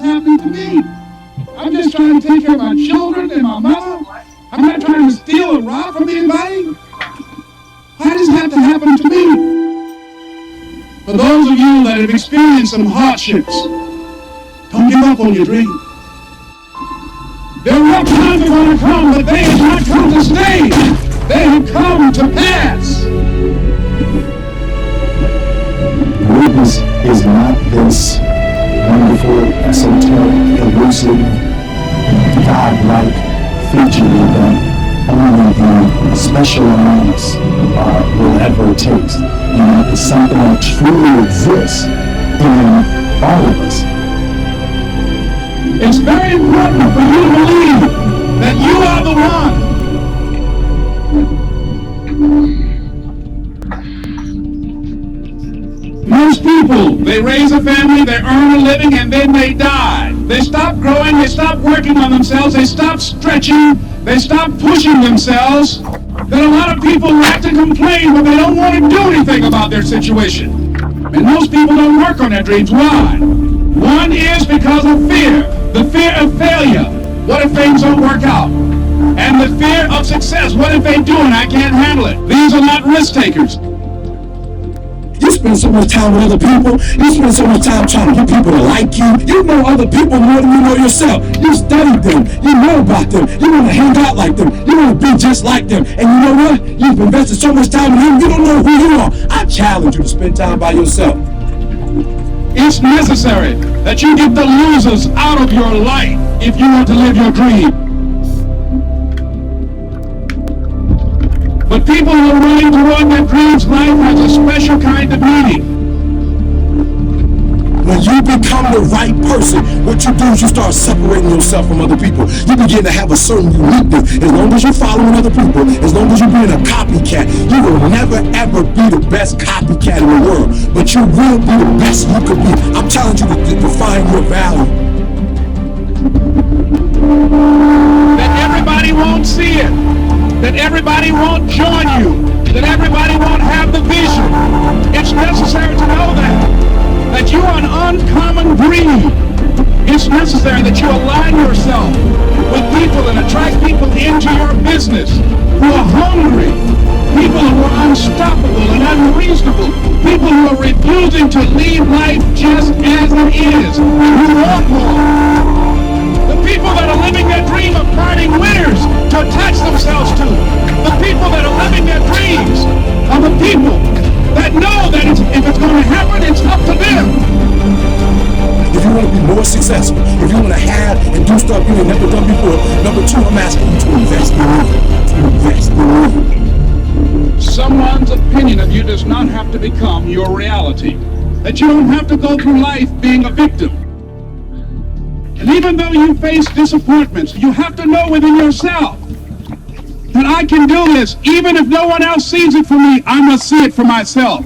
happening to me? I'm just trying to take care of my children and my mother. I'm not trying to steal or rob from anybody. Why does it have to happen to me? For those of you that have experienced some hardships, don't give up on your dream. There are rough times are going to come, but they have not come to stay. They have come to pass. Greatness is not this wonderful, esoteric, elusive, God-like feature that only the special amounts will ever taste. And it's something that truly exists in all of us. It's very important for you to believe that you are the one. Most people, they raise a family, they earn a living, and then they die. They stop growing, they stop working on themselves, they stop stretching, they stop pushing themselves. Then a lot of people like to complain, but they don't want to do anything about their situation. And most people don't work on their dreams. Why? One is because of fear. The fear of failure. What if things don't work out? And the fear of success. What if they do and I can't handle it? These are not risk takers. You spend so much time with other people. You spend so much time trying to get people to like you. You know other people more than you know yourself. You study them. You know about them. You want to hang out like them. You want to be just like them. And you know what? You've invested so much time in them, you don't know who you are. I challenge you to spend time by yourself. It's necessary that you get the losers out of your life if you want to live your dream. But people who are willing to run their dreams, life has a special kind of meaning. When you become the right person, what you do is you start separating yourself from other people. You begin to have a certain uniqueness. As long as you're following other people, as long as you're being a copycat, you will never ever be the best copycat in the world. But you will be the best you could be. I'm challenging you to define your value. That everybody won't see it. That everybody won't join you. That everybody won't have the vision. It's necessary to know that you are an uncommon breed. It's necessary that you align yourself with people and attract people into your business who are hungry, people who are unstoppable and unreasonable, people who are refusing to leave life just as it is, who want more. The people that are living their dream of finding winners to attach themselves to. The people that are living their dreams are the people that know that if it's going to happen, it's up to them. If you want to be more successful, if you want to have and do stuff you have never done before, number two, I'm asking you to invest in you. To invest in you. Someone's opinion of you does not have to become your reality. That you don't have to go through life being a victim. And even though you face disappointments, you have to know within yourself that I can do this. Even if no one else sees it for me, I must see it for myself.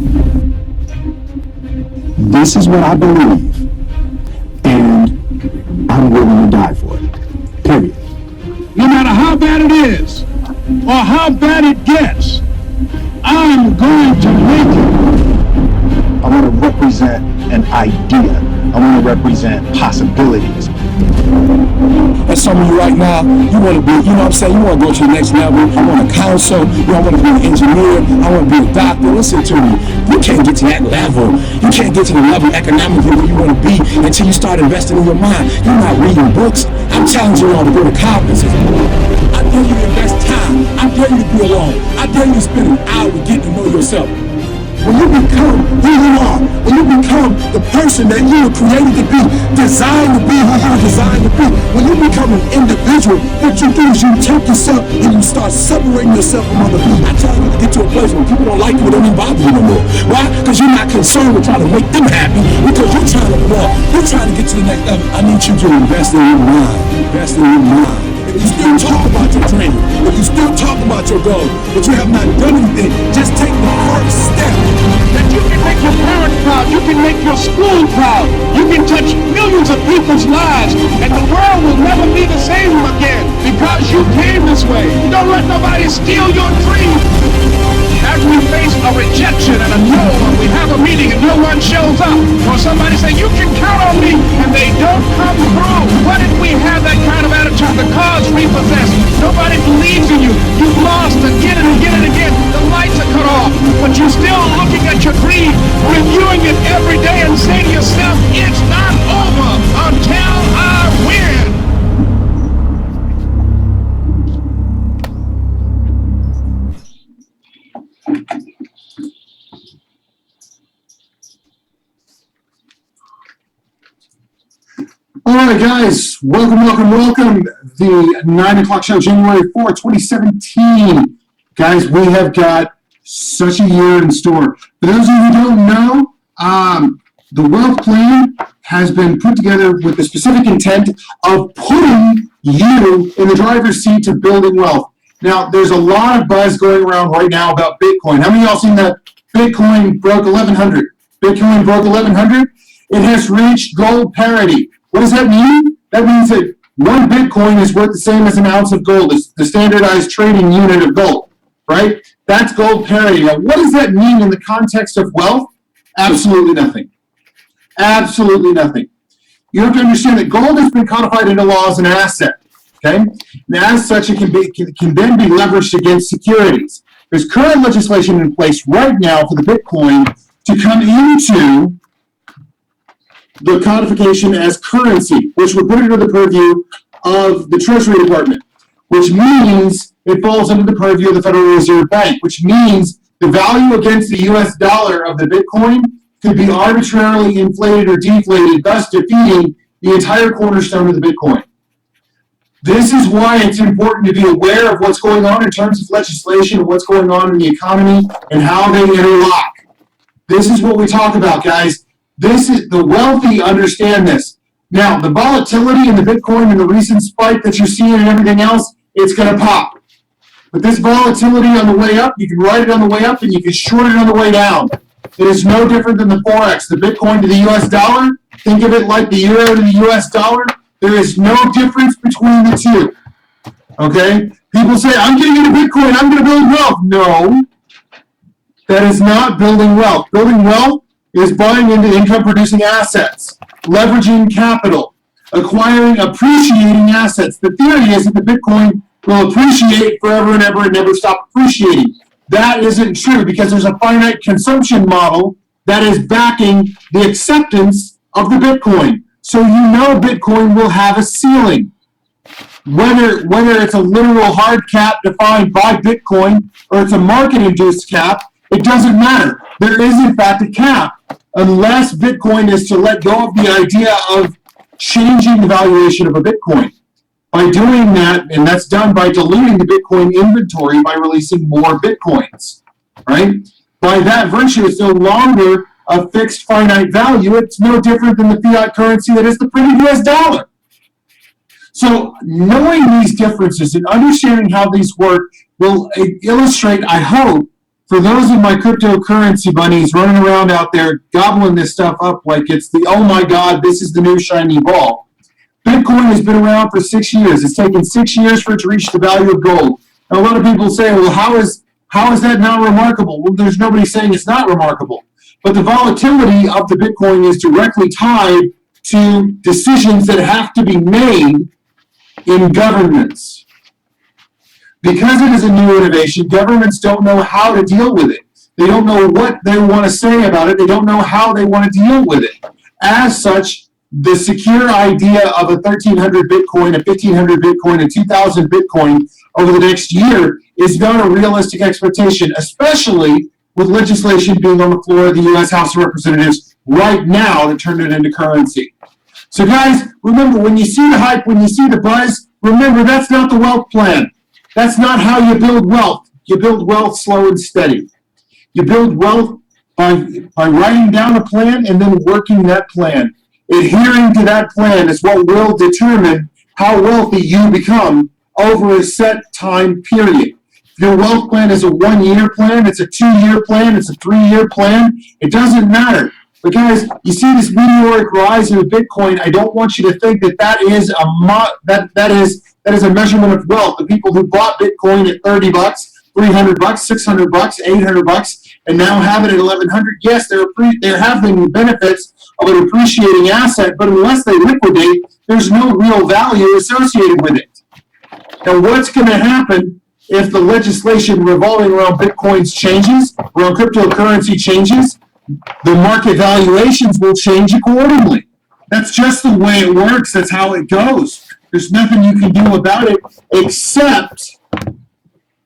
This is what I believe, and I'm willing to die for it. Period. No matter how bad it is, or how bad it gets, I'm going to make it. I want to represent an idea. I want to represent possibilities. And some of you right now, you want to be, you know what I'm saying, you want to go to the next level. I want to counsel, I want to be an engineer, I want to be a doctor. Listen to me, you can't get to that level. You can't get to the level economically where you want to be until you start investing in your mind. You're not reading books. I'm challenging you all to go to conferences. I dare you to invest time. I dare you to be alone. I dare you to spend an hour getting to know yourself. When you become who you are, when you become the person that you were created to be, designed to be who you were designed to be, when you become an individual, what you do is you take yourself and you start separating yourself from other people. I tell you to get to a place where people don't like you, it don't even bother you no more. Why? Because you're not concerned with trying to make them happy, because you're trying to walk, you're trying to get to the next level. I need you to invest in your mind. Invest in your mind. If you still talk about your dream, if you still talk about your goal, but you have not done anything, just take the first step. That you can make your parents proud, you can make your school proud, you can touch millions of people's lives, and the world will never be the same again because you came this way. Don't let nobody steal your dream. As we face a rejection and a no, or we have a meeting and no one shows up, or somebody say, you can count on me, and they don't come through. believes in you. You've lost again and again and again. The lights are cut off, but you're still looking at your dream, reviewing it every day and saying to yourself, it's not over until I win. All right, guys, welcome. The 9 o'clock show, January 4th, 2017. Guys, we have got such a year in store. For those of you who don't know, the Wealth Plan has been put together with the specific intent of putting you in the driver's seat to building wealth. Now, there's a lot of buzz going around right now about Bitcoin. How many of y'all seen that Bitcoin broke 1,100? Bitcoin broke 1,100. It has reached gold parity. What does that mean? That means that one Bitcoin is worth the same as an ounce of gold. It's the standardized trading unit of gold, right? That's gold parity. Now, what does that mean in the context of wealth? Absolutely nothing. Absolutely nothing. You have to understand that gold has been codified into law as an asset, okay? And as such, it can then be leveraged against securities. There's current legislation in place right now for the Bitcoin to come into the codification as currency, which would put it under the purview of the Treasury Department, which means it falls under the purview of the Federal Reserve Bank, which means the value against the US dollar of the Bitcoin could be arbitrarily inflated or deflated, thus defeating the entire cornerstone of the Bitcoin. This is why it's important to be aware of what's going on in terms of legislation and what's going on in the economy and how they interlock. This is what we talk about, guys. This is the wealthy understand this. Now, the volatility in the Bitcoin and the recent spike that you're seeing and everything else, it's going to pop. But this volatility on the way up, you can ride it on the way up and you can short it on the way down. It is no different than the Forex. The Bitcoin to the US dollar, think of it like the euro to the US dollar. There is no difference between the two. Okay? People say, I'm getting into Bitcoin, I'm going to build wealth. No, that is not building wealth. Building wealth is buying into income-producing assets, leveraging capital, acquiring appreciating assets. The theory is that the Bitcoin will appreciate forever and ever and never stop appreciating. That isn't true because there's a finite consumption model that is backing the acceptance of the Bitcoin. So you know Bitcoin will have a ceiling. Whether it's a literal hard cap defined by Bitcoin or it's a market-induced cap, it doesn't matter. There is, in fact, a cap, unless Bitcoin is to let go of the idea of changing the valuation of a Bitcoin. By doing that, and that's done by diluting the Bitcoin inventory by releasing more Bitcoins, right? By that virtue, it's no longer a fixed finite value. It's no different than the fiat currency that is the printed US dollar. So knowing these differences and understanding how these work will illustrate, I hope, for those of my cryptocurrency bunnies running around out there gobbling this stuff up like it's the, oh my God, this is the new shiny ball. Bitcoin has been around for 6 years. It's taken 6 years for it to reach the value of gold. Now, a lot of people say, well, how is that not remarkable? Well, there's nobody saying it's not remarkable. But the volatility of the Bitcoin is directly tied to decisions that have to be made in governments. Because it is a new innovation, governments don't know how to deal with it. They don't know what they want to say about it. They don't know how they want to deal with it. As such, the secure idea of a 1,300 Bitcoin, a 1,500 Bitcoin, a 2,000 Bitcoin over the next year is not a realistic expectation, especially with legislation being on the floor of the U.S. House of Representatives right now to turn it into currency. So guys, remember, when you see the hype, when you see the buzz, remember that's not the wealth plan. That's not how you build wealth. You build wealth slow and steady. You build wealth by writing down a plan and then working that plan. Adhering to that plan is what will determine how wealthy you become over a set time period. If your wealth plan is a 1-year plan, it's a 2-year plan, it's a 3-year plan, it doesn't matter. But guys, you see this meteoric rise in Bitcoin, I don't want you to think that is a measurement of wealth. The people who bought Bitcoin at $30, $300, $600, $800, and now have it at $1,100, yes, they're having the benefits of an appreciating asset, but unless they liquidate, there's no real value associated with it. Now, what's going to happen if the legislation revolving around Bitcoins changes, around cryptocurrency changes, the market valuations will change accordingly. That's just the way it works. That's how it goes. There's nothing you can do about it except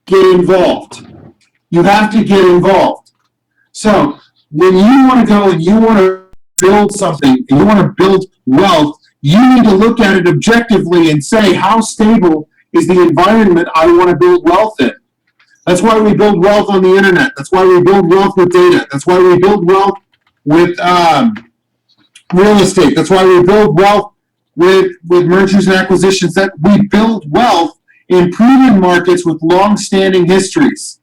get involved. You have to get involved. So when you want to go and you want to build something and you want to build wealth, you need to look at it objectively and say, how stable is the environment I want to build wealth in? That's why we build wealth on the internet. That's why we build wealth with data. That's why we build wealth with real estate. That's why we build wealth with mergers and acquisitions. That we build wealth in proven markets with long-standing histories.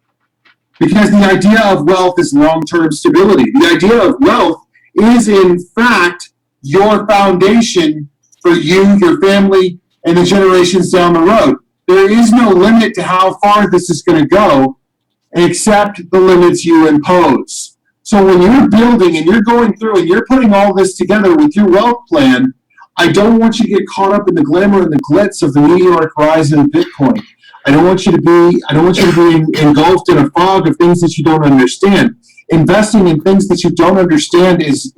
Because the idea of wealth is long-term stability. The idea of wealth is, in fact, your foundation for you, your family, and the generations down the road. There is no limit to how far this is going to go, except the limits you impose. So when you're building and you're going through and you're putting all this together with your wealth plan, I don't want you to get caught up in the glamour and the glitz of the meteoric rise in Bitcoin. I don't want you to be engulfed in a fog of things that you don't understand. Investing in things that you don't understand it's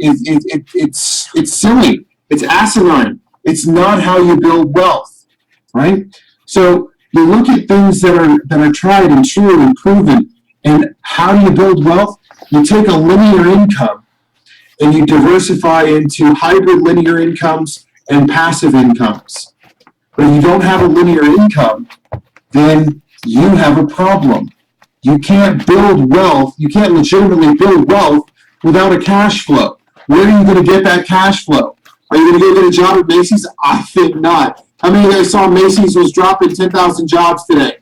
silly. It's asinine. It's not how you build wealth, right? So you look at things that are tried and true and proven, and how do you build wealth? You take a linear income and you diversify into hybrid linear incomes and passive incomes. But if you don't have a linear income, then you have a problem. You can't build wealth. You can't legitimately build wealth without a cash flow. Where are you going to get that cash flow? Are you going to go get a job at Macy's? I think not. How many of you guys saw Macy's was dropping 10,000 jobs today?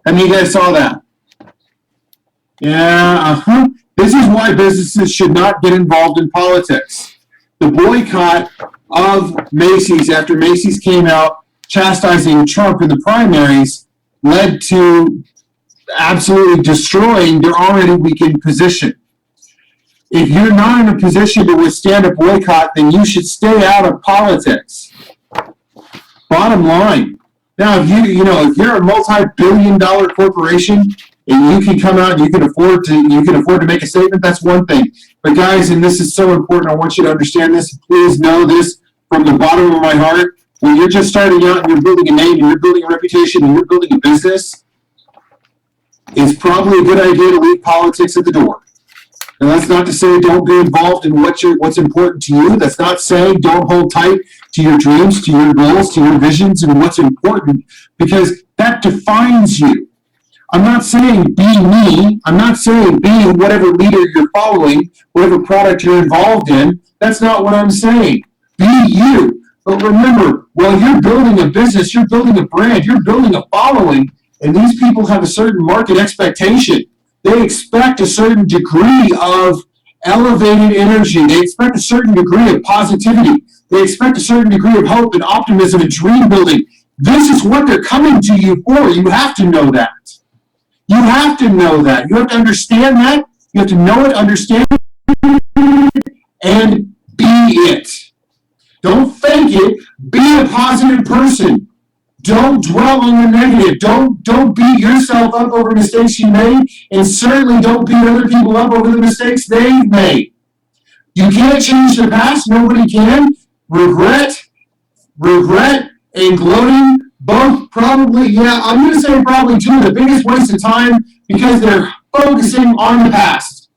How many of you guys saw that? Yeah, This is why businesses should not get involved in politics. The boycott of Macy's after Macy's came out chastising Trump in the primaries led to absolutely destroying their already weakened position. If you're not in a position to withstand a boycott, then you should stay out of politics. Bottom line. Now, if you're a multi-billion-dollar corporation and you can come out and you can afford to make a statement, that's one thing. But guys, and this is so important, I want you to understand this. Please know this from the bottom of my heart. When you're just starting out and you're building a name and you're building a reputation and you're building a business, it's probably a good idea to leave politics at the door. And that's not to say don't be involved in what's important to you. That's not saying don't hold tight to your dreams, to your goals, to your visions, and what's important, because that defines you. I'm not saying be me. I'm not saying be whatever leader you're following, whatever product you're involved in. That's not what I'm saying. Be you. But remember, while you're building a business, you're building a brand, you're building a following, and these people have a certain market expectation. They expect a certain degree of elevated energy. They expect a certain degree of positivity. They expect a certain degree of hope and optimism and dream building. This is what they're coming to you for. You have to know that. You have to know that. You have to understand that. You have to know it, understand it, and be it. Don't fake it. Be a positive person. Don't dwell on the negative. Don't beat yourself up over mistakes you made, and certainly don't beat other people up over the mistakes they've made. You can't change the past. Nobody can. Regret, and gloating, both probably, I'm going to say probably two of the biggest waste of time because they're focusing on the past.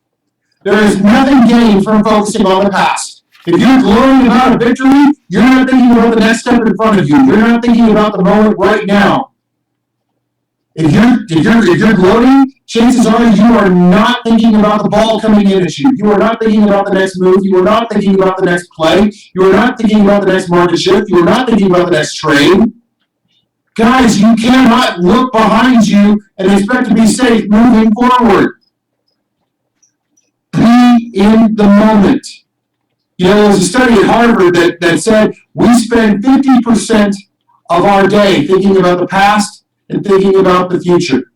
There is nothing gained from focusing on the past. If you're gloating about a victory, you're not thinking about the next step in front of you. You're not thinking about the moment right now. If you're gloating, chances are you are not thinking about the ball coming in at you. You are not thinking about the next move. You are not thinking about the next play. You are not thinking about the next market shift. You are not thinking about the next trade. Guys, you cannot look behind you and expect to be safe moving forward. Be in the moment. There was a study at Harvard that said we spend 50% of our day thinking about the past and thinking about the future.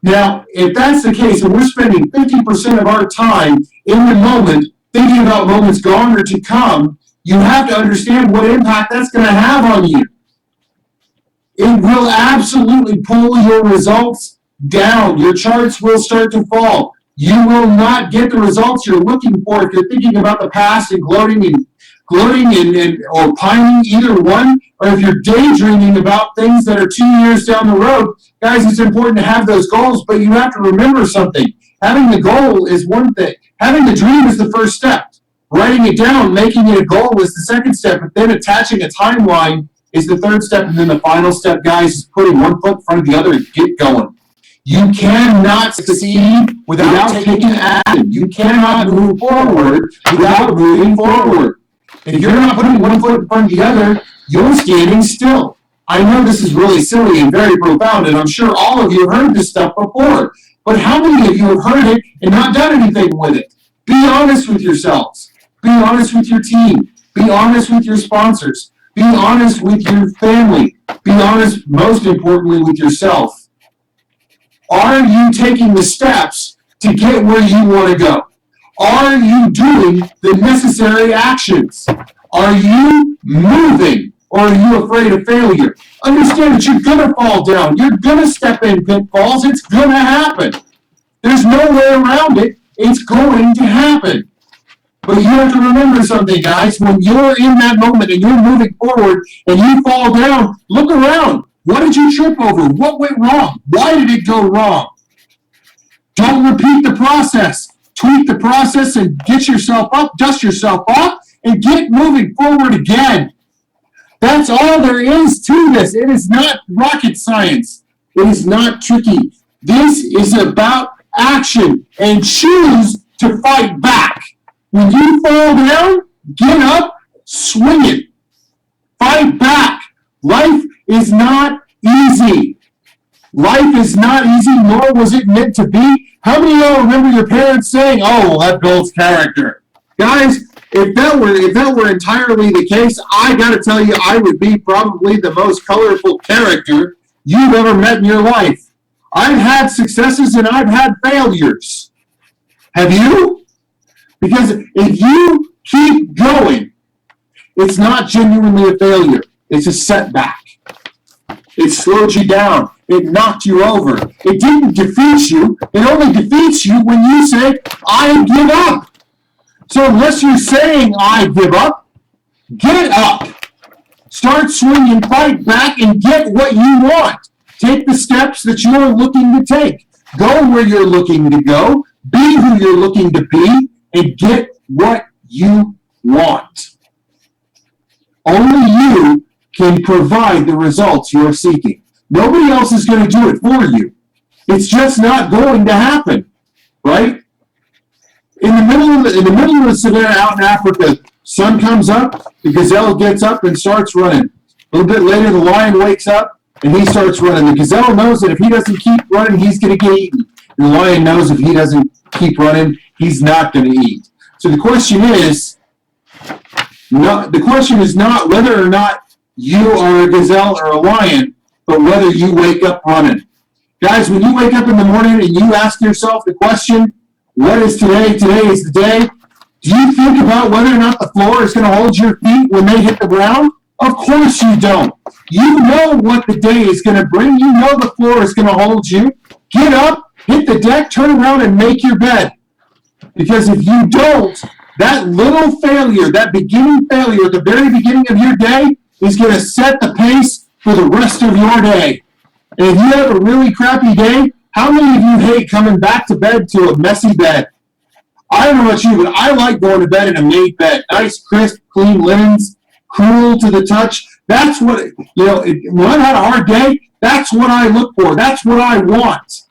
Now, if that's the case, and we're spending 50% of our time in the moment thinking about moments gone or to come, you have to understand what impact that's going to have on you. it will absolutely pull your results down. Your charts will start to fall. You will not get the results you're looking for if you're thinking about the past and gloating and or pining, either one, or if you're daydreaming about things that are 2 years down the road. Guys, it's important to have those goals, but you have to remember something. Having the goal is one thing. Having the dream is the first step. Writing it down, making it a goal is the second step, but then attaching a timeline is the third step, and then the final step, guys, is putting one foot in front of the other and get going. You cannot succeed without taking action. You cannot move forward without moving forward. If you're not putting one foot in front of the other, you're standing still. I know this is really silly and very profound, and I'm sure all of you have heard this stuff before, but how many of you have heard it and not done anything with it? Be honest with yourselves. Be honest with your team. Be honest with your sponsors. Be honest with your family. Be honest, most importantly, with yourself. Are you taking the steps to get where you want to go? Are you doing the necessary actions? Are you moving, or are you afraid of failure? Understand that you're going to fall down. You're going to step in pitfalls. It's going to happen. There's no way around it. It's going to happen. But you have to remember something, guys. When you're in that moment and you're moving forward and you fall down, look around. What did you trip over? What went wrong? Why did it go wrong? Don't repeat the process. Tweak the process and get yourself up, dust yourself off, and get moving forward again. That's all there is to this. It is not rocket science. It is not tricky. This is about action, and choose to fight back. When you fall down, get up, swing it. Fight back. Life is not easy. Life is not easy, nor was it meant to be. How many of y'all remember your parents saying, "Oh, well, that builds character"? Guys, if that were entirely the case, I gotta tell you, I would be probably the most colorful character you've ever met in your life. I've had successes and I've had failures. Have you? Because if you keep going, it's not genuinely a failure. It's a setback. It slowed you down. It knocked you over. It didn't defeat you. It only defeats you when you say, "I give up." So unless you're saying, "I give up," get up. Start swinging, fight back, and get what you want. Take the steps that you're looking to take. Go where you're looking to go. Be who you're looking to be, and get what you want. Only you can provide the results you're seeking. Nobody else is going to do it for you. It's just not going to happen, right? In the middle of the savannah out in Africa, sun comes up, the gazelle gets up and starts running. A little bit later, the lion wakes up and he starts running. The gazelle knows that if he doesn't keep running, he's going to get eaten. The lion knows if he doesn't keep running, he's not going to eat. So the question is not whether or not you are a gazelle or a lion, but whether you wake up running. Guys, when you wake up in the morning and you ask yourself the question, "What is today? Today is the day." Do you think about whether or not the floor is going to hold your feet when they hit the ground? Of course you don't. You know what the day is going to bring. You know the floor is going to hold you. Get up, hit the deck, turn around, and make your bed. Because if you don't, that little failure, that beginning failure at the very beginning of your day is going to set the pace for the rest of your day. And if you have a really crappy day, how many of you hate coming back to bed to a messy bed? I don't know about you, but I like going to bed in a made bed. Nice, crisp, clean linens, cool to the touch. That's what, when I've had a hard day, that's what I look for. That's what I want.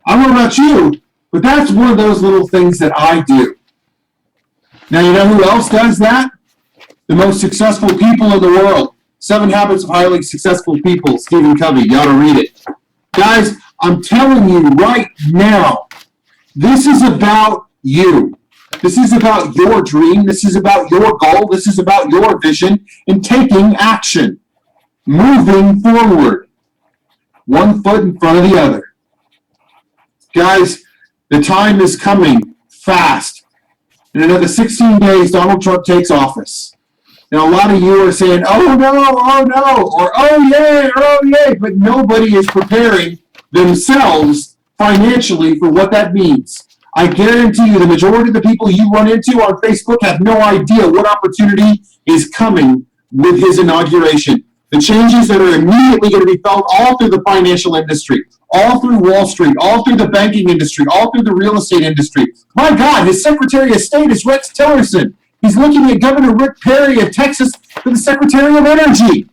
I don't know about you, but that's one of those little things that I do. Now, you know who else does that? The most successful people in the world. 7 Habits of Highly Successful People, Stephen Covey. You ought to read it. Guys, I'm telling you right now, this is about you. This is about your dream. This is about your goal. This is about your vision and taking action. Moving forward. One foot in front of the other. Guys, the time is coming fast. In another 16 days, Donald Trump takes office. Now, a lot of you are saying, oh no, or oh yay, but nobody is preparing themselves financially for what that means. I guarantee you the majority of the people you run into on Facebook have no idea what opportunity is coming with his inauguration. The changes that are immediately going to be felt all through the financial industry, all through Wall Street, all through the banking industry, all through the real estate industry. My God, his Secretary of State is Rex Tillerson. He's looking at Governor Rick Perry of Texas for the Secretary of Energy.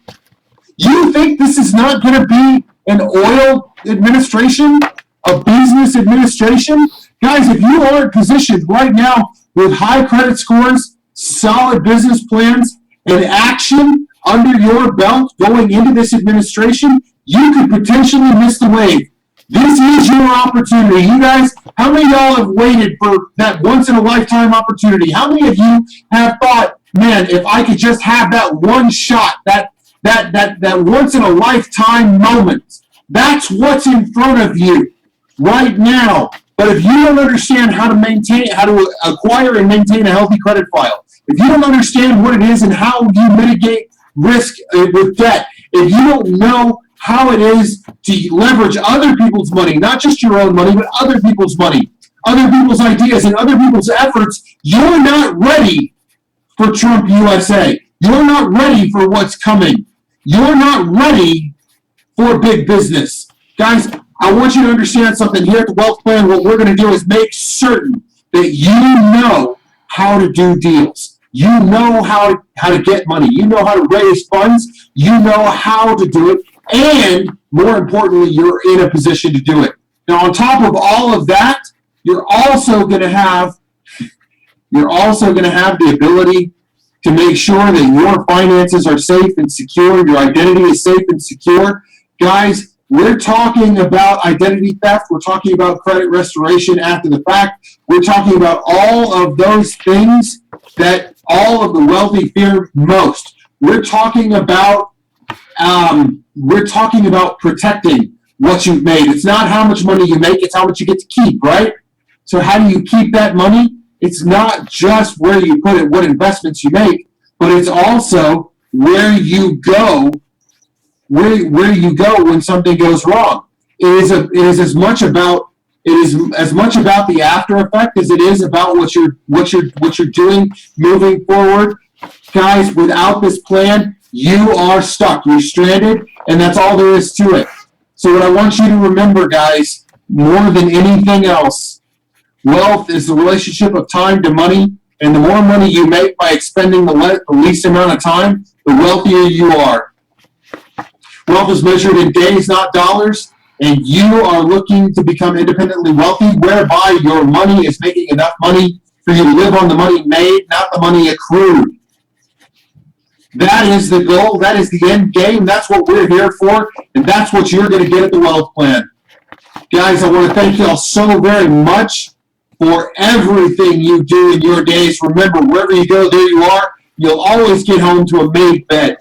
You think this is not going to be an oil administration, a business administration? Guys, if you aren't positioned right now with high credit scores, solid business plans, and action under your belt going into this administration, you could potentially miss the wave. This is your opportunity. You guys, how many of y'all have waited for that once-in-a-lifetime opportunity? How many of you have thought, man, if I could just have that one shot, that once-in-a-lifetime moment? That's what's in front of you right now. But if you don't understand how to acquire and maintain a healthy credit file, if you don't understand what it is and how you mitigate risk with debt, if you don't know how it is to leverage other people's money, not just your own money, but other people's money, other people's ideas, and other people's efforts, you're not ready for Trump USA. You're not ready for what's coming. You're not ready for big business. Guys, I want you to understand something here at the Wealth Plan. What we're going to do is make certain that you know how to do deals. You know how to get money. You know how to raise funds. You know how to do it. And more importantly, you're in a position to do it. Now, on top of all of that, you're also going to have the ability to make sure that your finances are safe and secure. Your identity is safe and secure. Guys, we're talking about identity theft. We're talking about credit restoration after the fact. We're talking about all of those things that all of the wealthy fear most. We're talking about protecting what you've made. It's not how much money you make, it's how much you get to keep, right? So how do you keep that money? It's not just where you put it, what investments you make, but it's also where you go when something goes wrong. It is as much about the after effect as it is about what you're doing moving forward. Guys, without this plan, you are stuck. You're stranded, and that's all there is to it. So what I want you to remember, guys, more than anything else, wealth is the relationship of time to money, and the more money you make by expending the least amount of time, the wealthier you are. Wealth is measured in days, not dollars, and you are looking to become independently wealthy, whereby your money is making enough money for you to live on the money made, not the money accrued. That is the goal. That is the end game. That's what we're here for, and that's what you're going to get at the Wealth Plan. Guys, I want to thank you all so very much for everything you do in your days. Remember, wherever you go, there you are. You'll always get home to a made bed.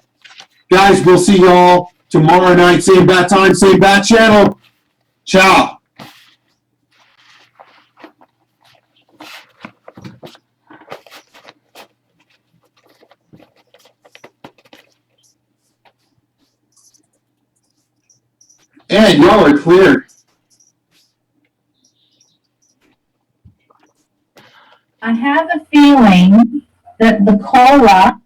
Guys, we'll see you all tomorrow night. Same bat time, same bat channel. Ciao. And y'all are clear. I have a feeling that the caller,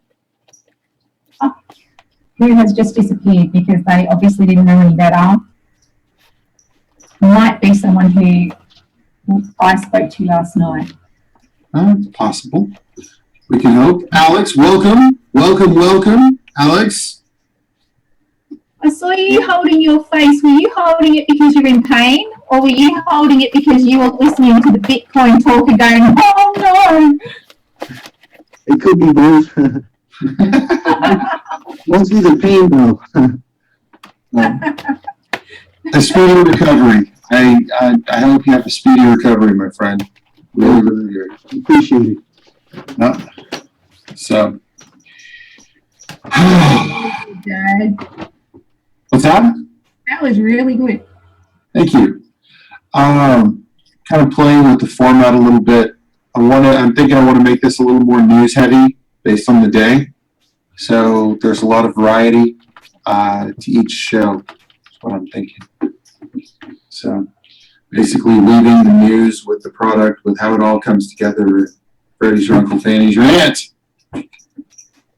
who has just disappeared because they obviously didn't know any better, might be someone who I spoke to last night. It's possible. We can hope. Alex, welcome. Welcome, Alex. I saw you holding your face. Were you holding it because you're in pain, or were you holding it because you were listening to the Bitcoin talk and going, oh no? It could be both. Mostly the pain, though. A speedy recovery. I hope you have a speedy recovery, my friend. Really, really good. Appreciate it. No. So. Dad, What's that? that was really good. Thank you. Kind of playing with the format a little bit. I'm thinking I want to make this a little more news heavy based on the day. So there's a lot of variety to each show, is what I'm thinking. So basically weaving the news with the product, with how it all comes together. Freddie's your uncle, Fanny's your aunt.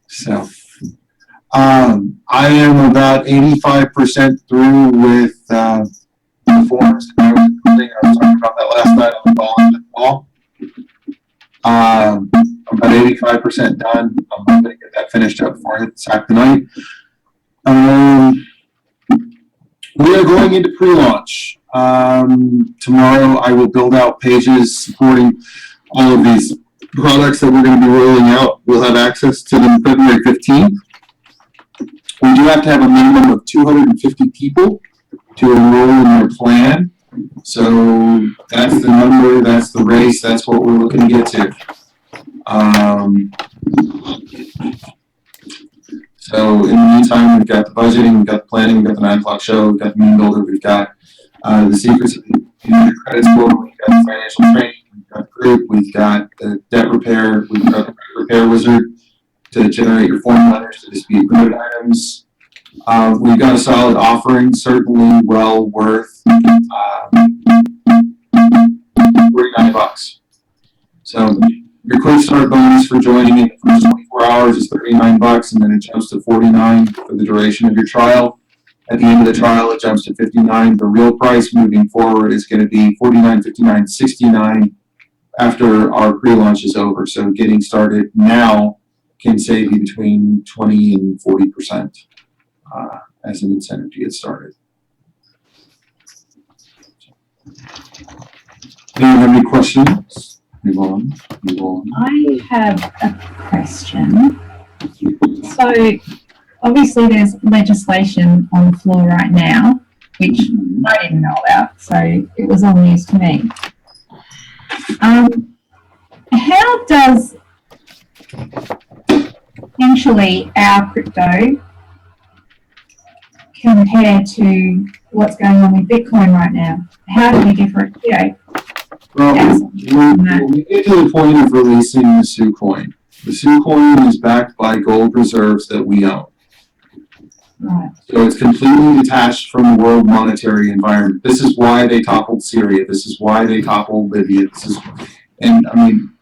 So I am about 85% through with the forms. I was talking about that last night on the call. I'm about 85% done. I'm hoping to get that finished up before I hit the sack tonight. We are going into pre-launch. Tomorrow I will build out pages supporting all of these products that we're going to be rolling out. We'll have access to them February 15th. We do have to have a minimum of 250 people to enroll in our plan. So that's the number, that's the race, that's what we're looking to get to. So in the meantime, we've got the budgeting, we've got the planning, we've got the 9 o'clock show, we've got the meme builder, we've got the secrets of the credit score, we've got the financial training, we've got the group, we've got the debt repair, we've got the repair wizard to generate your form letters to dispute credit items. We've got a solid offering, certainly well worth $49. So your quick start bonus for joining in the first 24 hours is $39, and then it jumps to $49 for the duration of your trial. At the end of the trial, it jumps to $59. The real price moving forward is going to be $49, $59, $69 after our pre-launch is over. So getting started now can save you between 20 and 40% as an incentive to get started. Anyone have any questions? Move on. I have a question. So, obviously, there's legislation on the floor right now, which I didn't know about, so it was all news to me. How does essentially our crypto compare to what's going on with Bitcoin right now? How do we differentiate? Well, when we get to the point of releasing the Sucoin, the Sucoin is backed by gold reserves that we own. Right. So it's completely detached from the world monetary environment. This is why they toppled Syria. This is why they toppled Libya. And I mean,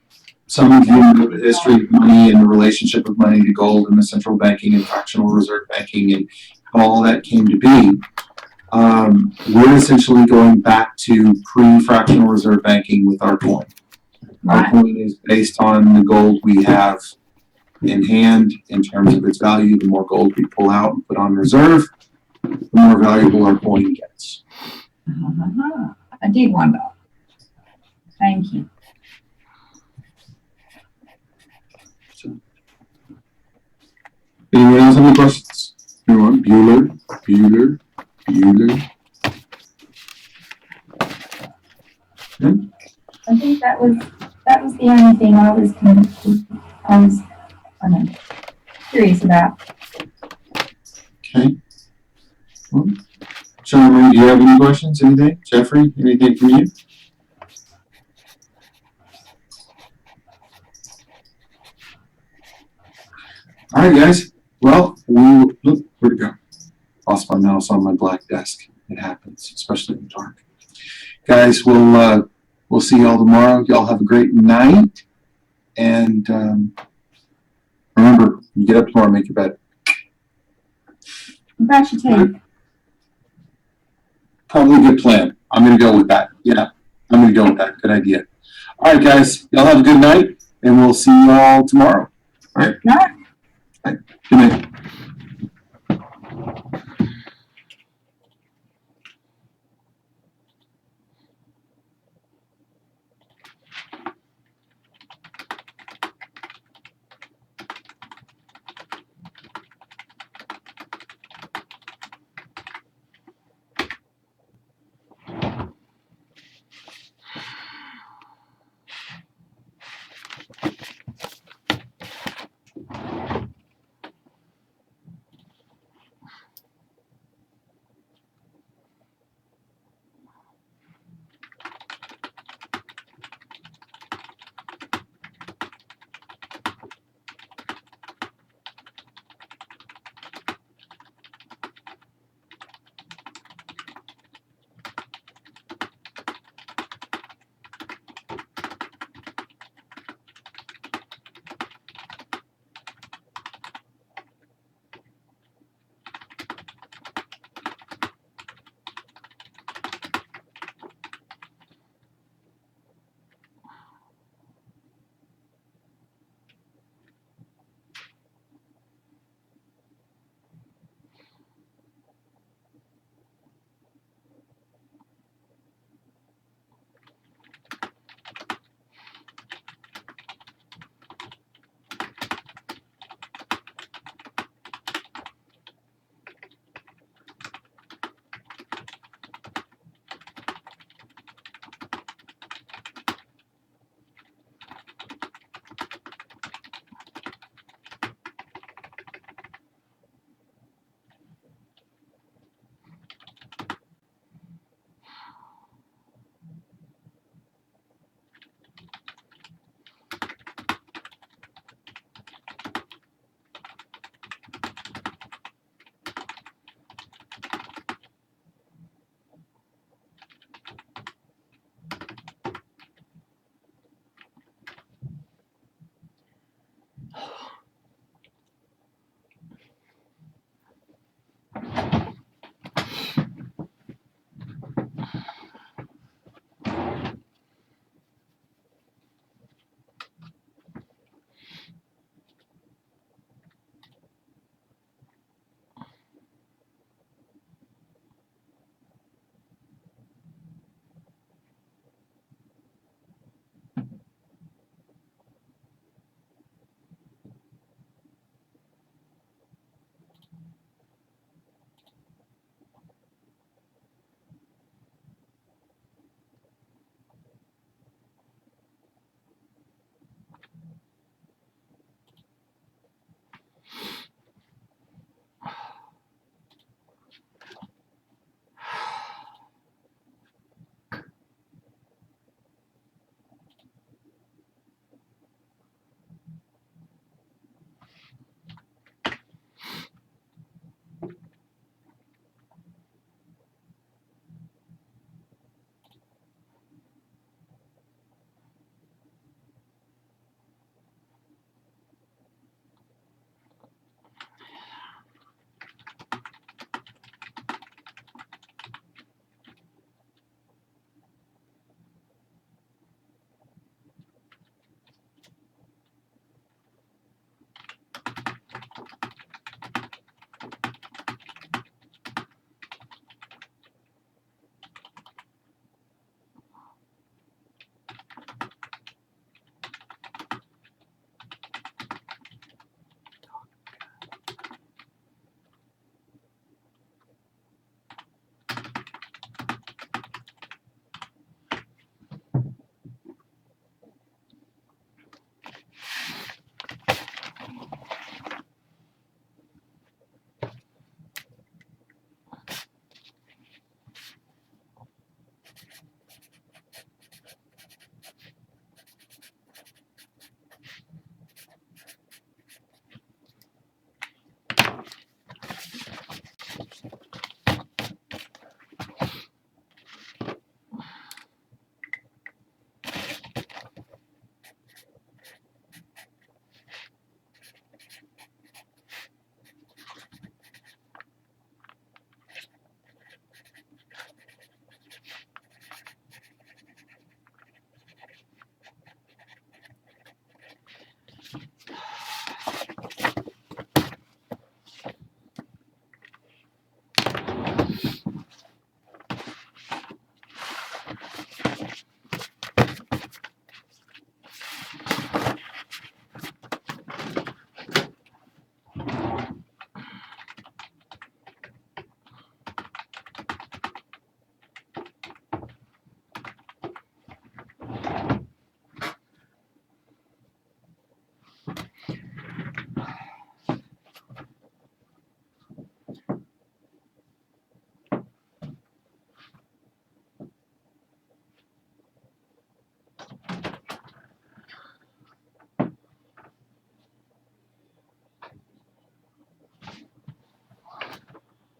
some of you know the history of money and the relationship of money to gold and the central banking and fractional reserve banking and how all that came to be. We're essentially going back to pre-fractional reserve banking with our coin. Our coin is based on the gold we have in hand in terms of its value. The more gold we pull out and put on reserve, the more valuable our coin gets. I did wonder. Thank you. Anyone else have any questions? Anyone? Bueller? I think that was the only thing I was curious about. Okay. Well, Sean, do you have any questions? Anything? Jeffrey, anything from you? All right, guys. Well, look, where'd it go? Lost my mouse on my black desk. It happens, especially in the dark. Guys, we'll see y'all tomorrow. Y'all have a great night. And remember, when you get up tomorrow, make your bed. Brush your teeth. Probably a good plan. I'm going to go with that. Yeah, I'm going to go with that. Good idea. All right, guys. Y'all have a good night, and we'll see y'all tomorrow. All right. No. All right. Good night.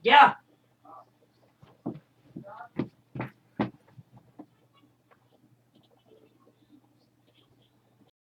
Yeah,